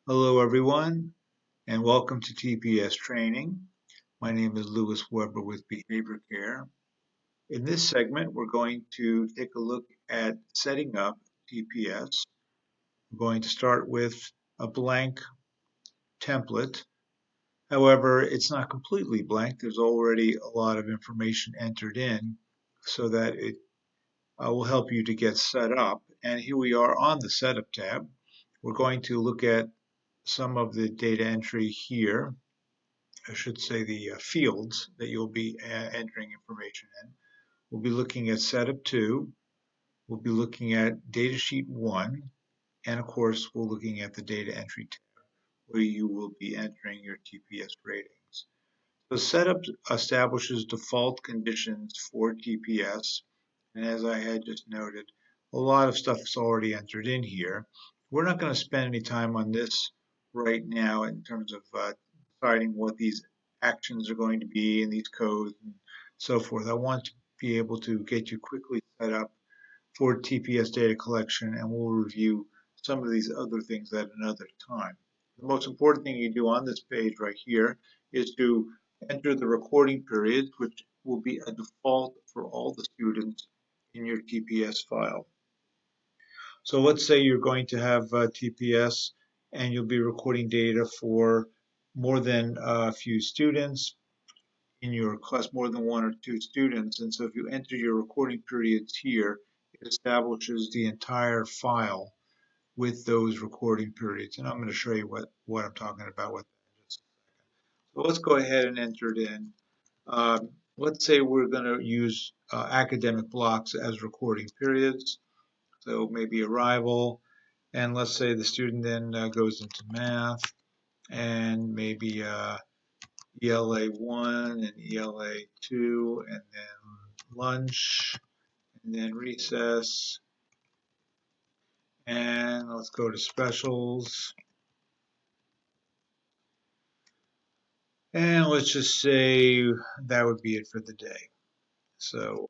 Hello everyone and welcome to TPS training. My name is Lewis Weber with Behavior Care. In this segment we're going to take a look at setting up TPS. We're going to start with a blank template. However, it's not completely blank. There's already a lot of information entered in so that it will help you to get set up. And here we are on the Setup tab. We're going to look at some of the data entry here. I should say the fields that you'll be entering information in. We'll be looking at setup 2, we'll be looking at datasheet 1, and of course we're looking at the data entry tab where you will be entering your TPS ratings. So setup establishes default conditions for TPS, and as I had just noted, a lot of stuff is already entered in here. We're not going to spend any time on this right now in terms of deciding what these actions are going to be and these codes and so forth. I want to be able to get you quickly set up for TPS data collection, and we'll review some of these other things at another time. The most important thing you do on this page right here is to enter the recording periods, which will be a default for all the students in your TPS file. So let's say you're going to have TPS and you'll be recording data for more than a few students in your class, more than one or two students. And so if you enter your recording periods here, it establishes the entire file with those recording periods. And I'm going to show you what I'm talking about with that in just a second. So let's go ahead and enter it in. Let's say we're going to use academic blocks as recording periods. So maybe arrival, and let's say the student then goes into math, and maybe ELA 1 and ELA 2, and then lunch, and then recess, and let's go to specials, and let's just say that would be it for the day. So,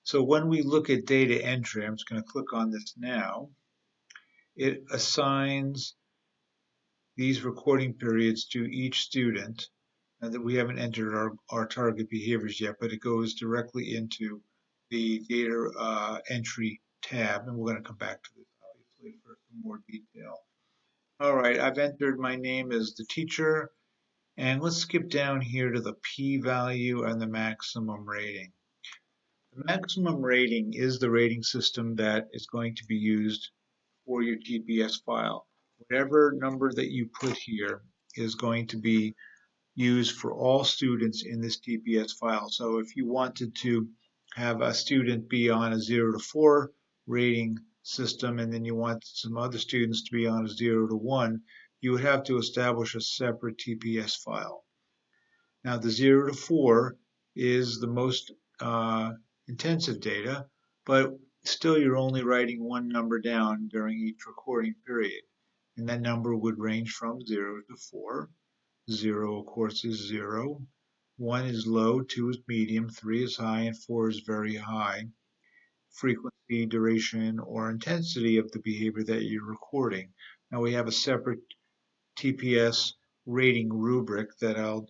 so when we look at data entry, I'm just going to click on this now. It assigns these recording periods to each student, and that we haven't entered our target behaviors yet, but it goes directly into the data entry tab, and we're going to come back to this obviously for some more detail. All right, I've entered my name as the teacher, and let's skip down here to the p-value and the maximum rating. The maximum rating is the rating system that is going to be used for your TPS file. Whatever number that you put here is going to be used for all students in this TPS file. So if you wanted to have a student be on a 0 to 4 rating system, and then you want some other students to be on a 0 to 1, you would have to establish a separate TPS file. Now the 0 to 4 is the most intensive data, but still you're only writing one number down during each recording period. And that number would range from 0 to 4. 0, of course, is 0. 1 is low, 2 is medium, 3 is high, and 4 is very high. Frequency, duration, or intensity of the behavior that you're recording. Now we have a separate TPS rating rubric that I'll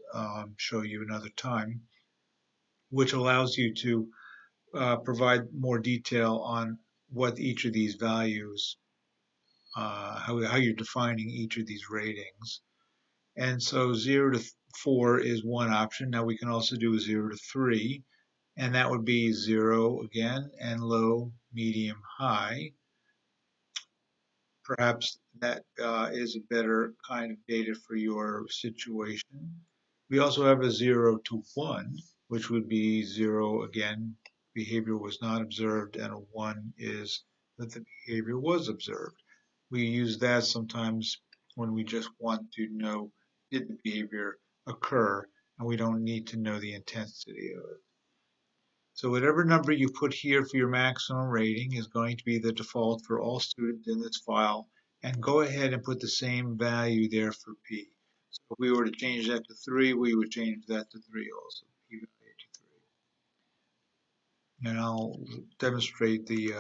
show you another time, which allows you to provide more detail on what each of these values, how you're defining each of these ratings. And so 0 to 4 is one option. Now we can also do 0 to 3, and that would be 0 again, and low, medium, high. Perhaps that is a better kind of data for your situation. We also have a 0 to 1, which would be 0 again, behavior was not observed, and a 1 is that the behavior was observed. We use that sometimes when we just want to know, did the behavior occur, and we don't need to know the intensity of it. So whatever number you put here for your maximum rating is going to be the default for all students in this file, and go ahead and put the same value there for P. So if we were to change that to 3, we would change that to 3 also, P value to 3. And I'll demonstrate the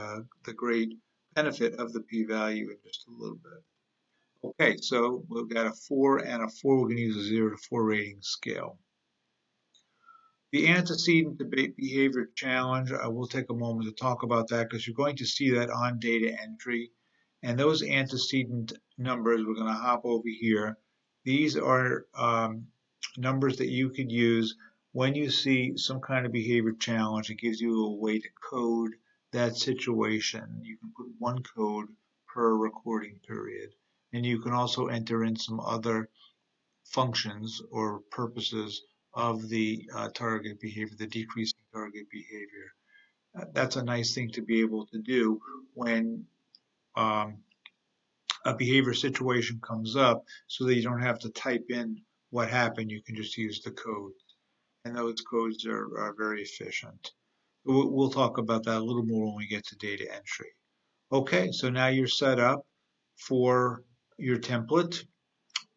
great benefit of the p-value in just a little bit. Okay, so we've got a 4 and a 4. We're going to use a 0 to 4 rating scale. The antecedent debate behavior challenge, I will take a moment to talk about that because you're going to see that on data entry. And those antecedent numbers, we're going to hop over here. These are numbers that you could use when you see some kind of behavior challenge. It gives you a way to code that situation. You can put one code per recording period. And you can also enter in some other functions or purposes of the target behavior, the decreasing target behavior. That's a nice thing to be able to do when um, a behavior situation comes up so that you don't have to type in what happened. You can just use the code. And those codes are very efficient. We'll talk about that a little more when we get to data entry. Okay, so now you're set up for your template.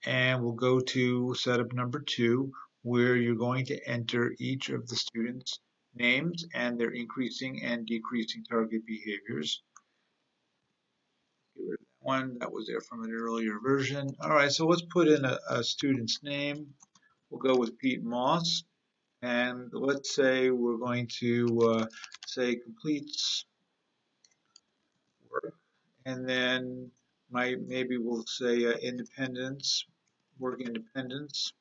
And we'll go to setup number 2, where you're going to enter each of the students' names and their increasing and decreasing target behaviors. Get rid of that one. That was there from an earlier version. All right, so let's put in a student's name. We'll go with Pete Moss. And let's say we're going to say completes work. And then maybe we'll say independence, work independence.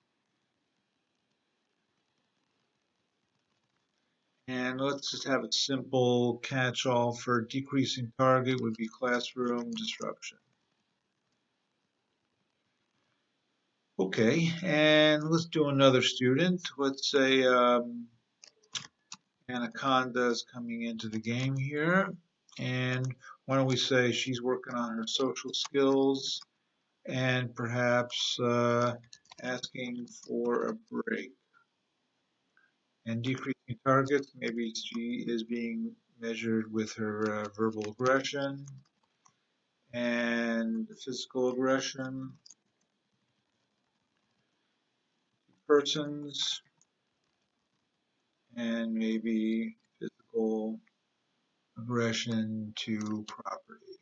And let's just have a simple catch-all for decreasing target would be classroom disruption. Okay, and let's do another student. Let's say Anaconda is coming into the game here. And why don't we say she's working on her social skills and perhaps asking for a break. And decreasing targets, maybe she is being measured with her verbal aggression and physical aggression, persons, and maybe physical aggression to property.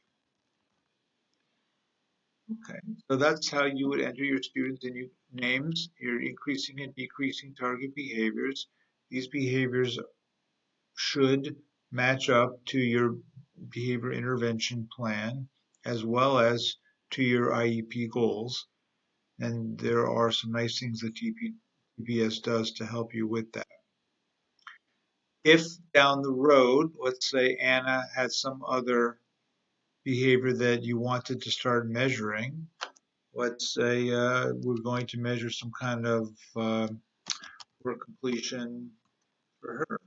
Okay, so that's how you would enter your students and your names, your increasing and decreasing target behaviors. These behaviors should match up to your behavior intervention plan as well as to your IEP goals. And there are some nice things that TPS does to help you with that. If down the road, let's say Anna has some other behavior that you wanted to start measuring, let's say we're going to measure some kind of work completion for her.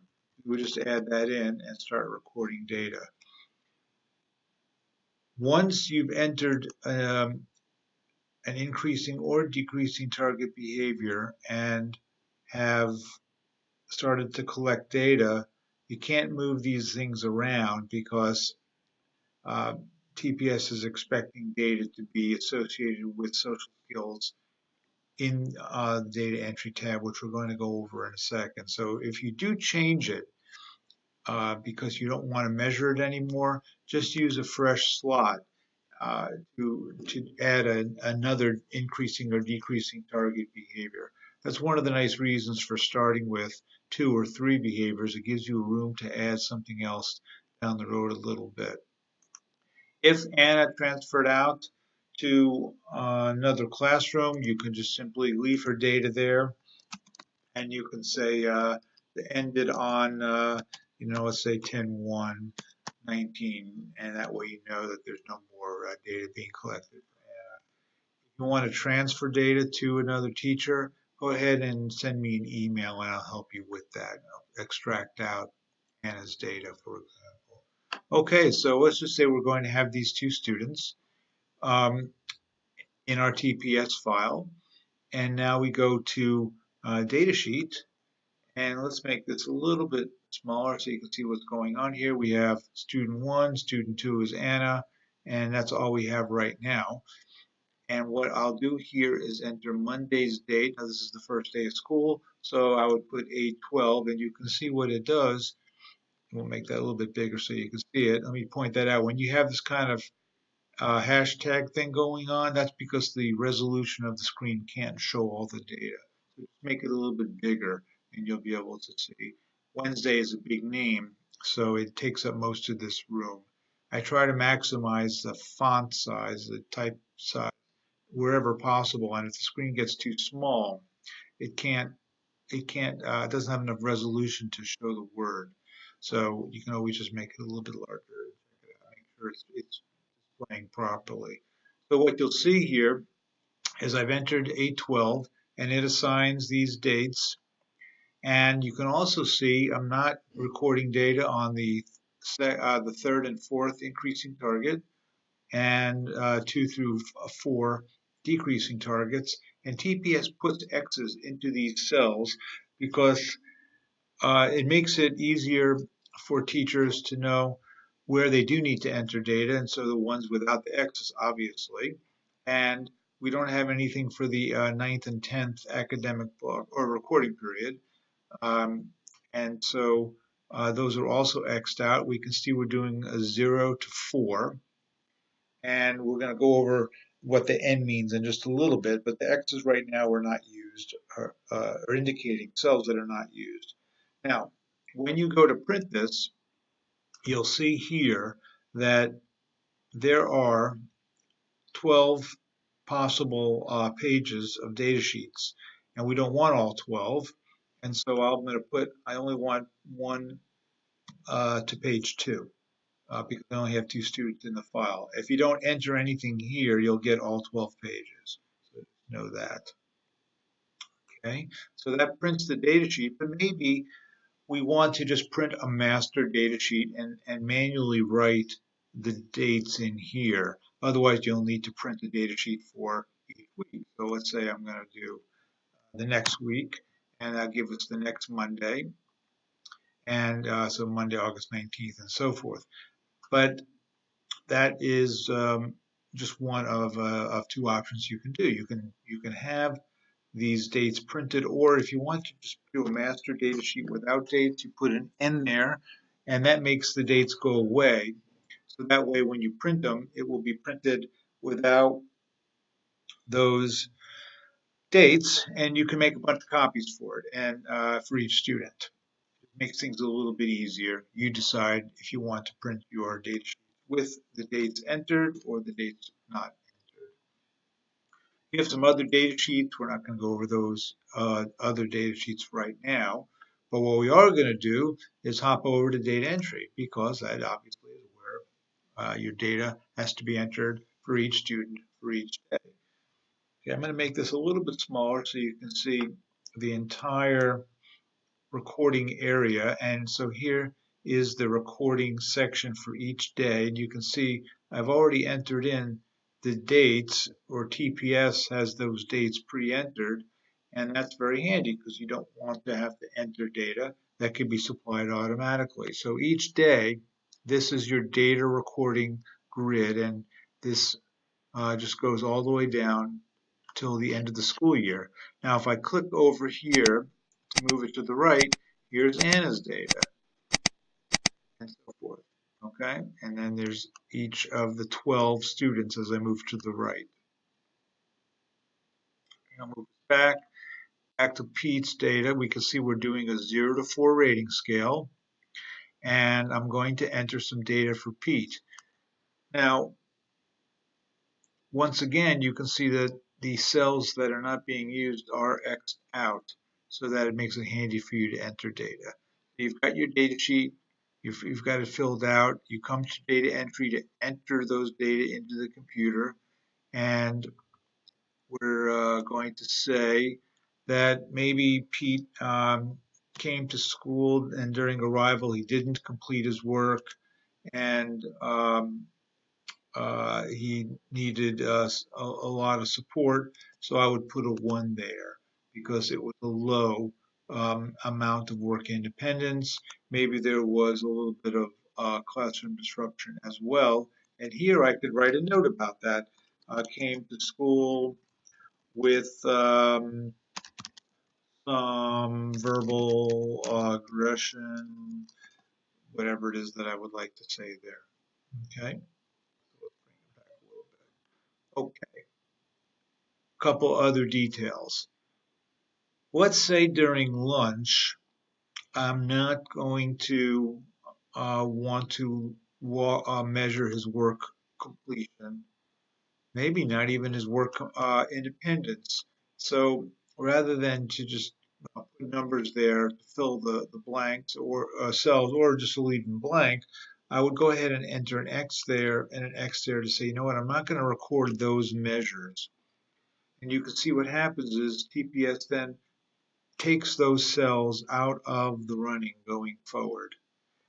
We just add that in and start recording data. Once you've entered an increasing or decreasing target behavior and have started to collect data, you can't move these things around because uh, TPS is expecting data to be associated with social skills in the data entry tab, which we're going to go over in a second. So if you do change it because you don't want to measure it anymore, just use a fresh slot uh, to add another increasing or decreasing target behavior. That's one of the nice reasons for starting with 2 or 3 behaviors. It gives you room to add something else down the road a little bit. If Anna transferred out to another classroom, you can just simply leave her data there, and you can say ended on, let's say 10/1/19, and that way you know that there's no more data being collected. If you want to transfer data to another teacher, go ahead and send me an email, and I'll help you with that. I'll extract out Anna's data, for example. Okay, so let's just say we're going to have these 2 students in our TPS file. And now we go to datasheet. And let's make this a little bit smaller so you can see what's going on here. We have student 1, student 2 is Anna, and that's all we have right now. And what I'll do here is enter Monday's date. Now this is the first day of school, so I would put 8/12, and you can see what it does we'll make that a little bit bigger so you can see it. Let me point that out. When you have this kind of hashtag thing going on, that's because the resolution of the screen can't show all the data. So just make it a little bit bigger and you'll be able to see. Wednesday is a big name, so it takes up most of this room. I try to maximize the font size, the type size, wherever possible. And if the screen gets too small, it can't, it doesn't have enough resolution to show the word. So you can always just make it a little bit larger, make sure it's playing properly. So what you'll see here is I've entered 812 and it assigns these dates. And you can also see I'm not recording data on the third and fourth increasing target and 2 through 4 decreasing targets. And TPS puts X's into these cells because it makes it easier for teachers to know where they do need to enter data, and so the ones without the X's, obviously. And we don't have anything for the ninth and 10th academic block or recording period. Um, and so those are also X'd out. We can see we're doing a 0 to 4. And we're going to go over what the N means in just a little bit, but the X's right now are not used, are indicating cells that are not used. Now, when you go to print this, you'll see here that there are 12 possible pages of data sheets, and we don't want all 12. And so I'm going to put, I only want one to page 2. Because I only have 2 students in the file. If you don't enter anything here, you'll get all 12 pages. So know that. Okay, so that prints the data sheet, but maybe we want to just print a master data sheet and manually write the dates in here. Otherwise, you'll need to print the data sheet for each week. So let's say I'm going to do the next week, and that'll give us the next Monday, and so Monday, August 19th, and so forth. But that is just one of 2 options you can do. You can have these dates printed, or if you want to just do a master data sheet without dates, you put an N there, and that makes the dates go away. So that way, when you print them, it will be printed without those dates, and you can make a bunch of copies for it and for each student. It makes things a little bit easier. You decide if you want to print your data sheet with the dates entered or the dates not entered. We have some other data sheets. We're not going to go over those other data sheets right now. But what we are going to do is hop over to data entry because that obviously is where your data has to be entered for each student for each day. Okay, I'm going to make this a little bit smaller so you can see the entire recording area. And so here is the recording section for each day. And you can see I've already entered in the dates, or TPS has those dates pre-entered. And that's very handy because you don't want to have to enter data that could be supplied automatically. So each day, this is your data recording grid, and this just goes all the way down till the end of the school year. Now, if I click over here to move it to the right, here's Anna's data, and so forth. Okay, and then there's each of the 12 students as I move to the right. I'll move back to Pete's data. We can see we're doing a 0 to 4 rating scale, and I'm going to enter some data for Pete. Now, once again, you can see that the cells that are not being used are X'd out so that it makes it handy for you to enter data. You've got your data sheet, you've got it filled out, you come to data entry to enter those data into the computer, and we're going to say that maybe Pete came to school and during arrival he didn't complete his work, and he needed a lot of support, so I would put a 1 there because it was a low amount of work independence. Maybe there was a little bit of classroom disruption as well. And here I could write a note about that. Came to school with some verbal aggression, whatever it is that I would like to say there. Okay, so let's bring it back a little bit. Okay, couple other details. Let's say during lunch, I'm not going to want to measure his work completion, maybe not even his work independence. So rather than to just put numbers there to fill the blanks or cells or just to leave them blank, I would go ahead and enter an X there and an X there to say, you know what, I'm not going to record those measures. And you can see what happens is TPS then takes those cells out of the running going forward.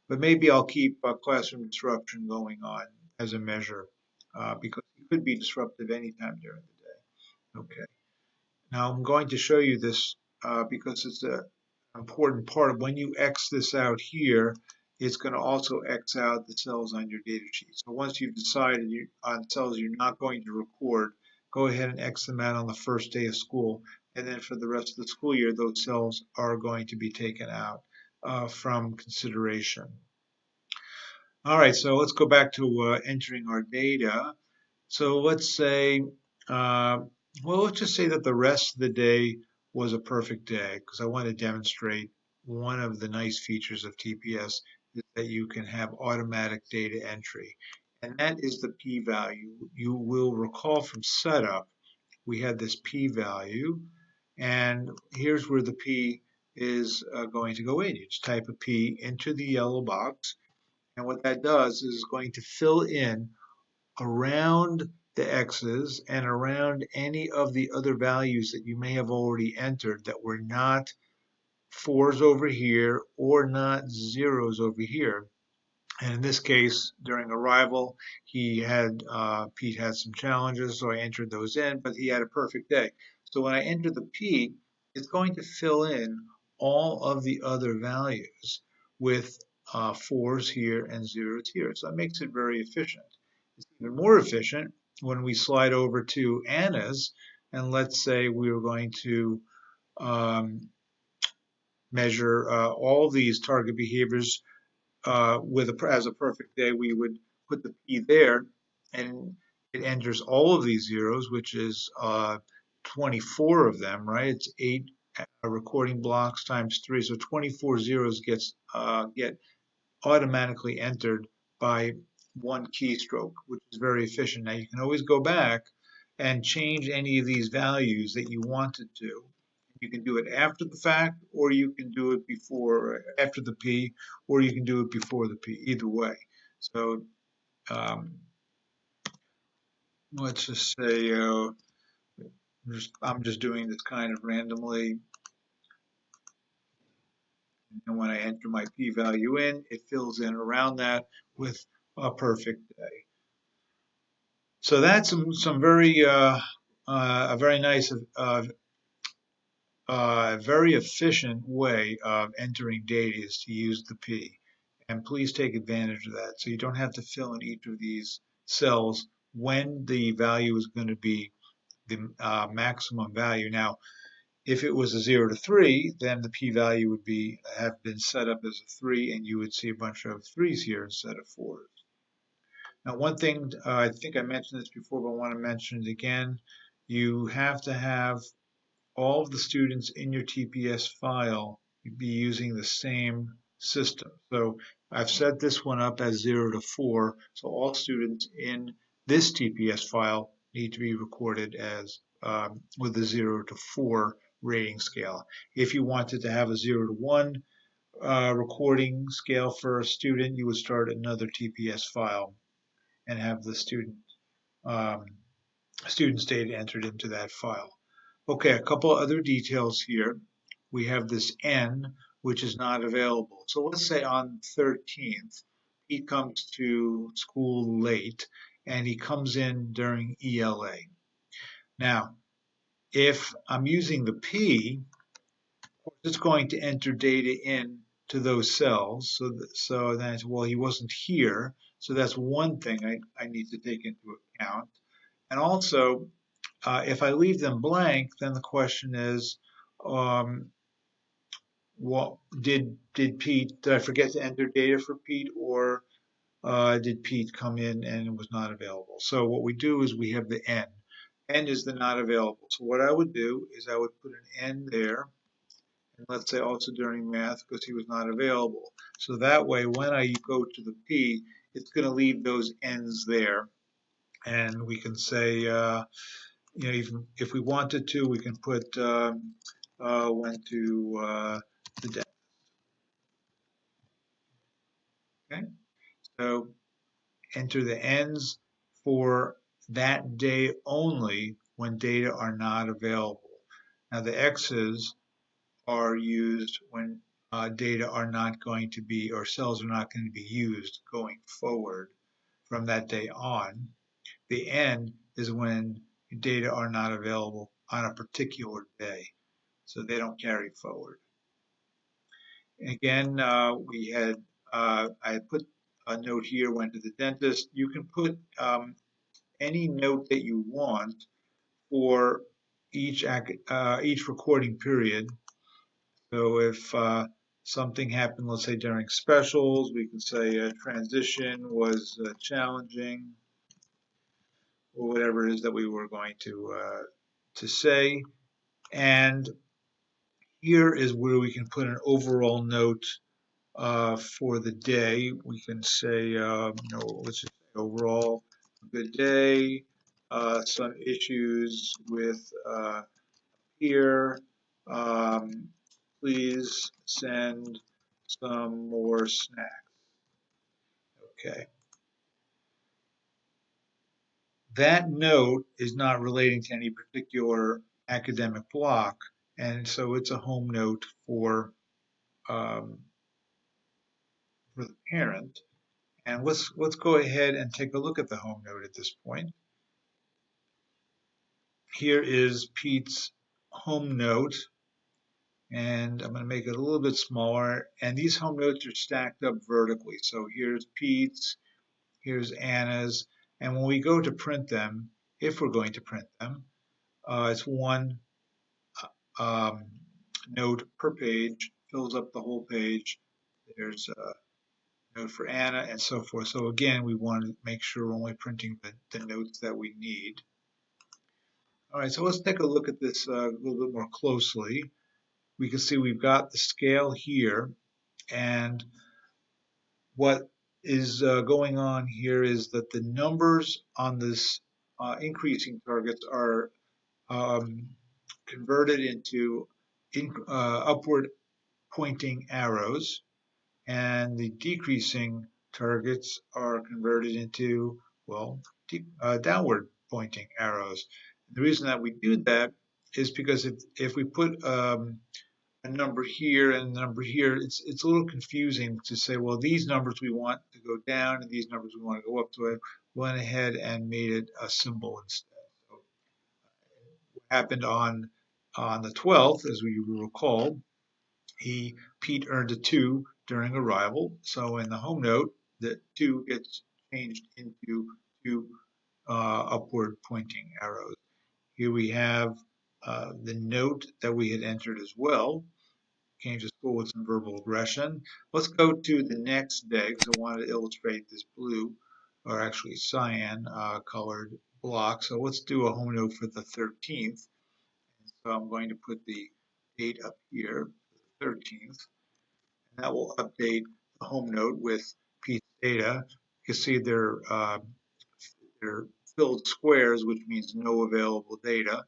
But maybe I'll keep classroom disruption going on as a measure because it could be disruptive anytime during the day. Okay. Now I'm going to show you this because it's an important part of when you X this out here, it's going to also X out the cells on your data sheet. So once you've decided on cells you're not going to record, go ahead and X them out on the first day of school. And then for the rest of the school year, those cells are going to be taken out from consideration. All right, so let's go back to entering our data. So let's say, uh, well, let's just say that the rest of the day was a perfect day because I want to demonstrate one of the nice features of TPS is that you can have automatic data entry. And that is the p-value. You will recall from setup, we had this p-value, and here's where the p is going to go in. You just type a p into the yellow box, and what that does is going to fill in around the x's and around any of the other values that you may have already entered that were not fours over here or not zeros over here. And in this case, during arrival, Pete had some challenges, so I entered those in, but he had a perfect day. So when I enter the P, it's going to fill in all of the other values with fours here and zeros here. So that makes it very efficient. It's even more efficient when we slide over to Anna's, and let's say we were going to um, measure all these target behaviors as a perfect day, we would put the P there, and it enters all of these zeros, which is 24 of them, right? It's 8 recording blocks times 3, so 24 zeros get automatically entered by one keystroke, which is very efficient. Now you can always go back and change any of these values that you wanted to. You can do it after the fact, or you can do it before, after the P, or you can do it before the P, either way. So um, let's just say I'm just doing this kind of randomly. And when I enter my P value in, it fills in around that with a perfect day. So that's some very a very nice, very efficient way of entering data is to use the P. And please take advantage of that. So you don't have to fill in each of these cells when the value is going to be the maximum value. Now, if it was a 0 to 3, then the p-value would have been set up as a 3, and you would see a bunch of 3s here instead of 4s. Now, one thing, I think I mentioned this before, but I want to mention it again. You have to have all of the students in your TPS file be using the same system. So I've set this one up as 0 to 4, so all students in this TPS file need to be recorded as with a 0 to 4 rating scale. If you wanted to have a 0 to 1 recording scale for a student, you would start another TPS file and have the um, student's data entered into that file. Okay, a couple other details here. We have this N, which is not available. So let's say on 13th, he comes to school late and he comes in during ELA. Now, if I'm using the P, it's going to enter data in to those cells. So then well, he wasn't here. So that's one thing I need to take into account. And also, if I leave them blank, then the question is, um, what did Pete? Did I forget to enter data for Pete, or did Pete come in and it was not available? So what we do is we have the N. N is the not available. So what I would do is I would put an N there, and let's say also during math because he was not available. So that way, when I go to the P, it's going to leave those N's there, and we can say, even if we wanted to, we can put went to the dentist. Okay, so enter the N's for that day only when data are not available. Now the X's are used when data are not going to be, or cells are not going to be used going forward from that day on. The N is when data are not available on a particular day, so they don't carry forward. Again, I had put a note here, went to the dentist. You can put any note that you want for each recording period. So if something happened, let's say during specials, we can say transition was challenging, or whatever it is that we were going to say. And here is where we can put an overall note for the day. We can say, let's just say overall, good day. Some issues with here. Please send some more snacks. Okay. That note is not relating to any particular academic block, and so it's a home note for the parent. And let's go ahead and take a look at the home note at this point. Here is Pete's home note, and I'm going to make it a little bit smaller. And these home notes are stacked up vertically. So here's Pete's, here's Anna's, and when we go to print them, if we're going to print them, it's one um, note per page, fills up the whole page. There's a note for Anna and so forth. So again, we want to make sure we're only printing the notes that we need. All right, so let's take a look at this a little bit more closely. We can see we've got the scale here, and what is going on here is that the numbers on this increasing targets are converted into upward pointing arrows, and the decreasing targets are converted into, well, downward pointing arrows. The reason that we do that is because if we put a number here and a number here, it's a little confusing to say, well, these numbers we want to go down and these numbers we want to go up. So I went ahead and made it a symbol instead. So what happened on the 12th, as we recall, Pete earned a 2 during arrival. So in the home note, the 2 gets changed into 2 upward pointing arrows. Here we have the note that we had entered as well. Came to school with some verbal aggression. Let's go to the next day because I wanted to illustrate this blue, or actually cyan colored block. So let's do a home note for the 13th. So I'm going to put the date up here, the 13th. And that will update the home note with Pete's data. You can see they're filled squares, which means no available data.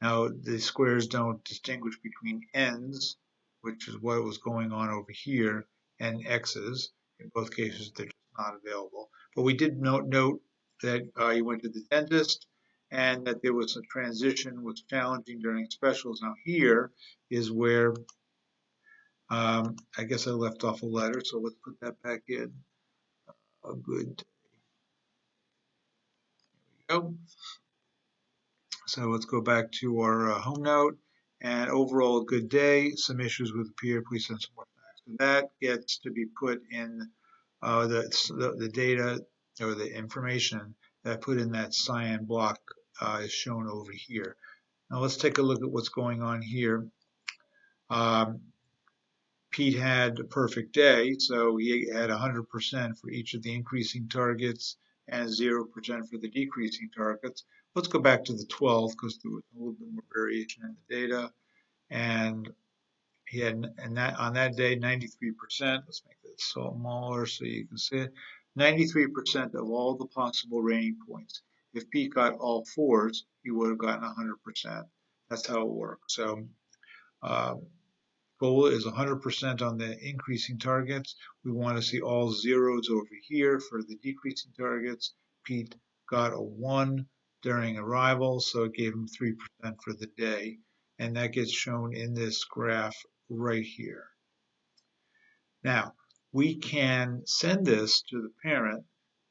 Now, the squares don't distinguish between n's, which is what was going on over here, and x's. In both cases, they're just not available. But we did note that you went to the dentist and that there was a transition was challenging during specials. Now here is where I guess I left off a letter, so let's put that back in. A good, there we go. So let's go back to our home note, and overall a good day, some issues with the peer, please send some more facts. And that gets to be put in the data or the information that I put in that cyan block is shown over here. Now let's take a look at what's going on here. Pete had a perfect day, so he had 100% for each of the increasing targets and 0% for the decreasing targets. Let's go back to the 12th because there was a little bit more variation in the data. And he had, and that on that day, 93%. Let's make that smaller so you can see it. 93% of all the possible rating points. If Pete got all fours, he would have gotten 100%. That's how it works. So goal is 100% on the increasing targets. We want to see all zeros over here for the decreasing targets. Pete got a 1 during arrival, so it gave him 3% for the day. And that gets shown in this graph right here. Now, we can send this to the parent.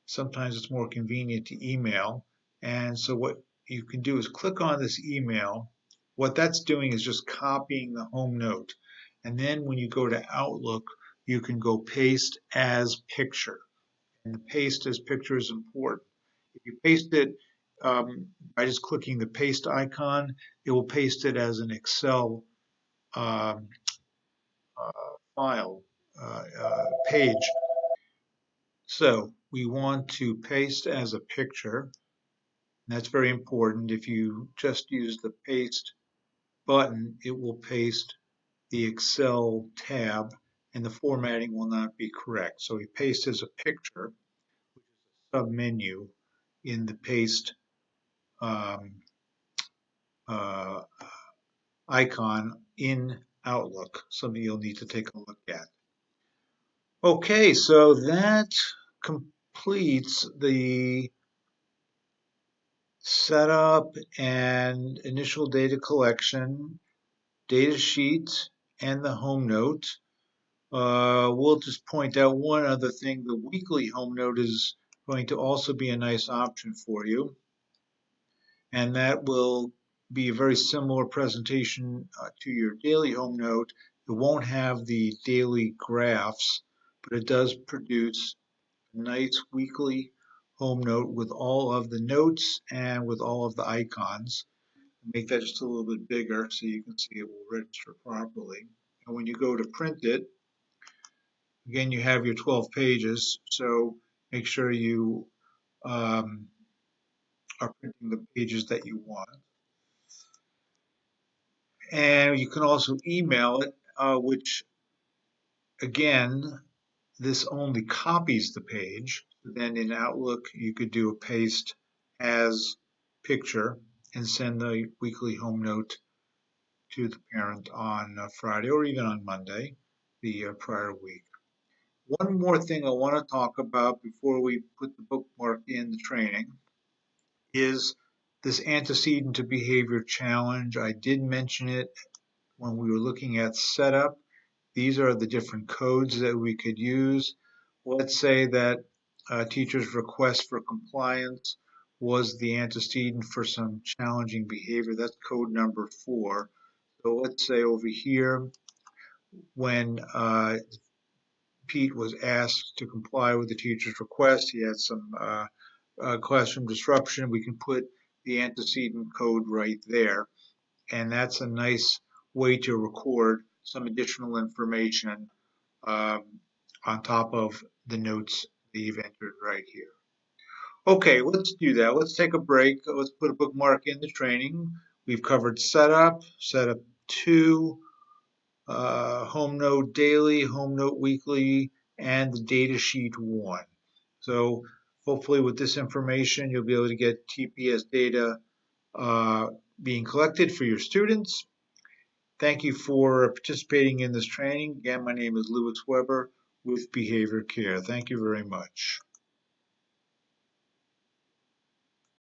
Sometimes it's more convenient to email. And so what you can do is click on this email. What that's doing is just copying the home note. And then when you go to Outlook, you can go paste as picture. And the paste as picture is important. If you paste it by just clicking the paste icon, it will paste it as an Excel um, file page. So we want to paste as a picture. That's very important. If you just use the paste button, it will paste the Excel tab and the formatting will not be correct. So we paste as a picture, submenu in the paste um, uh, icon in Outlook, something you'll need to take a look at. Okay, so that completes the setup and initial data collection, data sheet, and the home note. We'll just point out one other thing. The weekly home note is going to also be a nice option for you. And that will be a very similar presentation to your daily home note. It won't have the daily graphs, but it does produce a nice weekly home note with all of the notes and with all of the icons. Make that just a little bit bigger so you can see it will register properly. And when you go to print it, again, you have your 12 pages, so make sure you are printing the pages that you want. And you can also email it, which again, this only copies the page. Then in Outlook, you could do a paste as picture and send the weekly home note to the parent on Friday or even on Monday, the prior week. One more thing I want to talk about before we put the bookmark in the training is this antecedent to behavior challenge. I did mention it when we were looking at setup. These are the different codes that we could use. Let's say that a teacher's request for compliance was the antecedent for some challenging behavior. That's code number 4. So let's say over here, when Pete was asked to comply with the teacher's request, he had some classroom disruption. We can put the antecedent code right there. And that's a nice way to record some additional information on top of the notes that you've entered right here. Okay, let's do that. Let's take a break. Let's put a bookmark in the training. We've covered setup, setup 2, home note daily, home note weekly, and the data sheet 1. So hopefully with this information, you'll be able to get TPS data being collected for your students. Thank you for participating in this training. Again, my name is Lewis Weber with Behavior Care. Thank you very much.